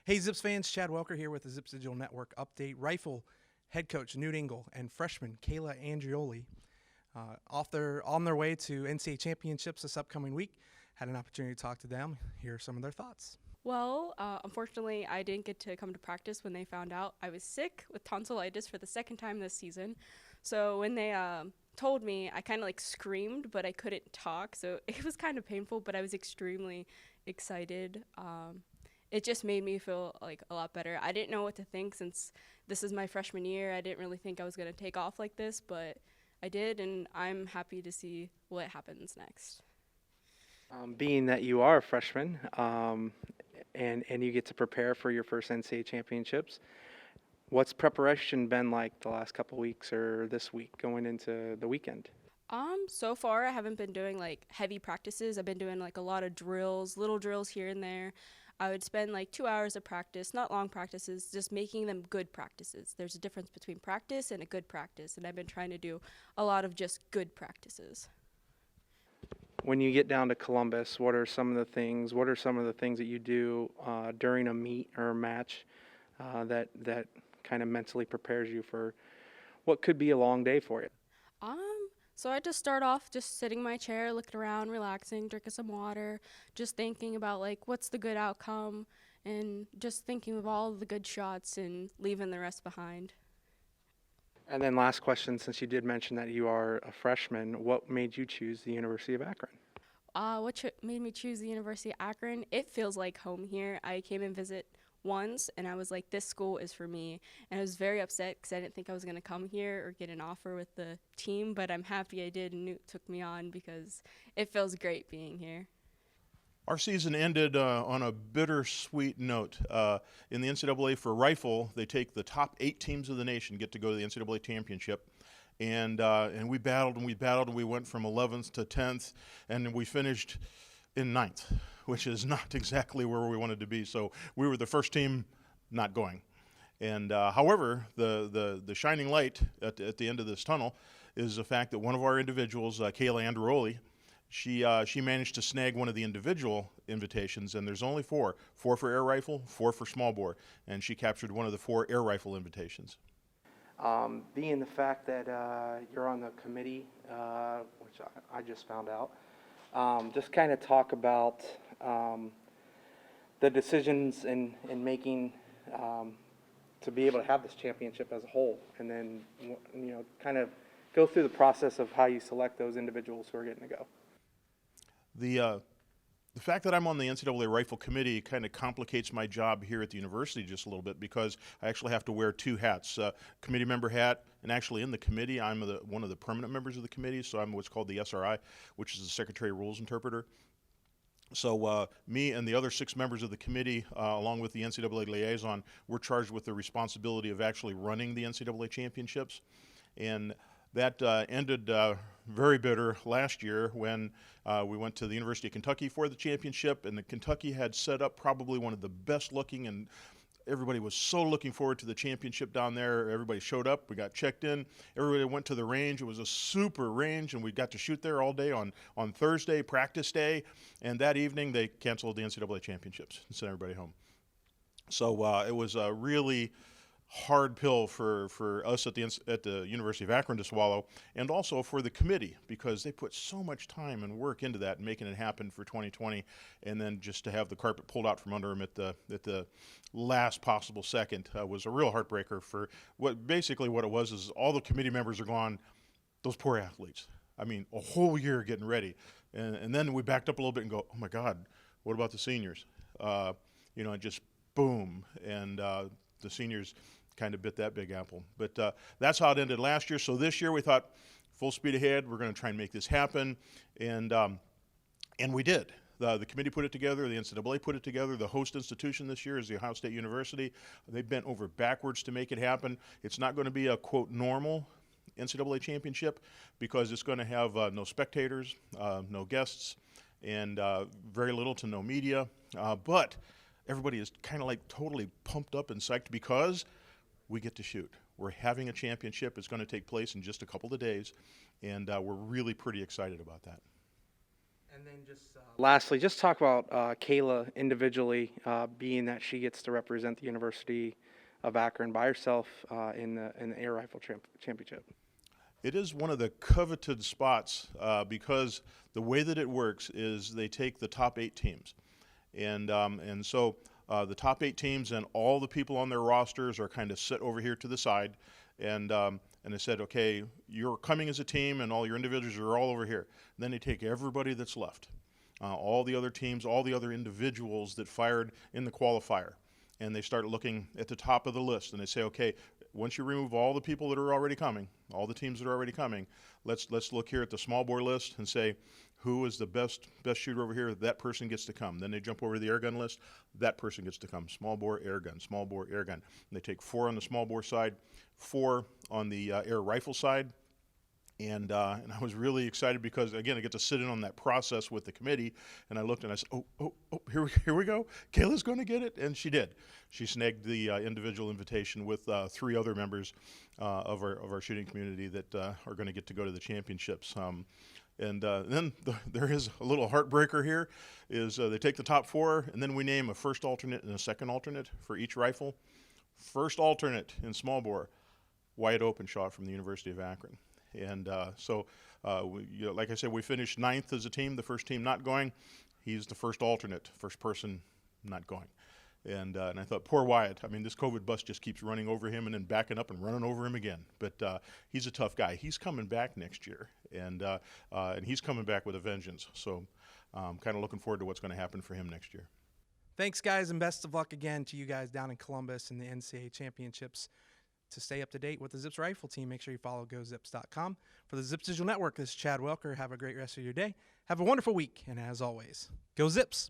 Hey Zips fans, Chad Welker here with the Zips Digital Network update. Rifle head coach Newt Ingle and freshman Kayla Andrioli on their way to NCAA championships this upcoming week. Had an opportunity to talk to them. Here are some of their thoughts. Well, unfortunately, I didn't get to come to practice when they found out I was sick with tonsillitis for the second time this season. So when they told me, I kind of screamed, but I couldn't talk. So it was kind of painful, but I was extremely excited. It just made me feel a lot better. I didn't know what to think since this is my freshman year. I didn't really think I was going to take off like this, but I did, and I'm happy to see what happens next. Being that you are a freshman and you get to prepare for your first NCAA championships, what's preparation been like the last couple weeks or this week going into the weekend? So far I haven't been doing heavy practices. I've been doing a lot of drills, little drills here and there. I would spend 2 hours of practice, not long practices, just making them good practices. There's a difference between practice and a good practice, and I've been trying to do a lot of just good practices. When you get down to Columbus, what are some of the things that you do during a meet or a match that kind of mentally prepares you for what could be a long day for you? So I just start off just sitting in my chair, looking around, relaxing, drinking some water, just thinking about what's the good outcome, and just thinking of all the good shots and leaving the rest behind. And then last question, since you did mention that you are a freshman, what made you choose the University of Akron? What made me choose the University of Akron? It feels like home here. I came and visit once, and I was like, this school is for me. And I was very upset because I didn't think I was going to come here or get an offer with the team, but I'm happy I did, and Newt took me on because it feels great being here. Our season ended on a bittersweet note. In the NCAA for rifle, they take the top 8 teams of the nation get to go to the NCAA championship. And we battled and we battled and we went from 11th to 10th, and we finished in 9th, which is not exactly where we wanted to be. So we were the first team not going. And however, the shining light at the end of this tunnel is the fact that one of our individuals, Kayla Andrioli, she managed to snag one of the individual invitations, and there's only 4 for air rifle, 4 for small bore, and she captured one of the 4 air rifle invitations. Being the fact that you're on the committee, which I just found out, just kind of talk about the decisions in making to be able to have this championship as a whole, and then kind of go through the process of how you select those individuals who are getting to go. The fact that I'm on the NCAA Rifle Committee kind of complicates my job here at the university just a little bit because I actually have to wear 2 hats, committee member hat, and actually in the committee I'm one of the permanent members of the committee, so I'm what's called the SRI, which is the Secretary of Rules Interpreter. So me and the other 6 members of the committee, along with the NCAA liaison, we're charged with the responsibility of actually running the NCAA championships. And that ended very bitter last year when we went to the University of Kentucky for the championship, and Kentucky had set up probably one of the best looking, and everybody was so looking forward to the championship down there. Everybody showed up, we got checked in, everybody went to the range. It was a super range, and we got to shoot there all day on Thursday, practice day, and that evening they canceled the NCAA championships and sent everybody home. So it was a really hard pill for us at the University of Akron to swallow, and also for the committee, because they put so much time and work into that and making it happen for 2020, and then just to have the carpet pulled out from under them at the last possible second was a real heartbreaker. For what it was is all the committee members are gone, those poor athletes. I mean, a whole year getting ready, and then we backed up a little bit and go, oh my God, what about the seniors? Just boom, and the seniors kind of bit that big apple. But that's how it ended last year. So this year we thought, full speed ahead, we're going to try and make this happen, and we did. The committee put it together, the NCAA put it together, the host institution this year is the Ohio State University. They bent over backwards to make it happen. It's not going to be a, quote, normal NCAA championship because it's going to have no spectators, no guests, and very little to no media. But everybody is kind of totally pumped up and psyched because we get to shoot. We're having a championship. It's going to take place in just a couple of days, and we're really pretty excited about that. And then just lastly, just talk about Kayla individually, being that she gets to represent the University of Akron by herself in the air rifle championship. It is one of the coveted spots because the way that it works is they take the top 8 teams, and so the top 8 teams and all the people on their rosters are kind of set over here to the side, and they said, okay, you're coming as a team, and all your individuals are all over here. And then they take everybody that's left, all the other teams, all the other individuals that fired in the qualifier, and they start looking at the top of the list, and they say, okay, once you remove all the people that are already coming, all the teams that are already coming, let's look here at the small bore list and say, who is the best shooter over here? That person gets to come. Then they jump over to the air gun list. That person gets to come. Small bore, air gun, small bore, air gun. And they take 4 on the small bore side, 4 on the air rifle side. And I was really excited because, again, I get to sit in on that process with the committee. And I looked and I said, oh, here we go. Kayla's going to get it. And she did. She snagged the individual invitation with 3 other members of our shooting community that are going to get to go to the championships. And then there is a little heartbreaker here, is they take the top 4, and then we name a first alternate and a second alternate for each rifle. First alternate in small bore, Wyatt Openshaw from the University of Akron. And like I said, we finished 9th as a team, the first team not going. He's the first alternate, first person not going. And I thought, poor Wyatt. I mean, this COVID bus just keeps running over him and then backing up and running over him again. But he's a tough guy. He's coming back next year, and he's coming back with a vengeance. So I'm kind of looking forward to what's going to happen for him next year. Thanks, guys, and best of luck again to you guys down in Columbus in the NCAA championships. To stay up to date with the Zips rifle team, make sure you follow GoZips.com. For the Zips Digital Network, this is Chad Welker. Have a great rest of your day. Have a wonderful week, and as always, go Zips!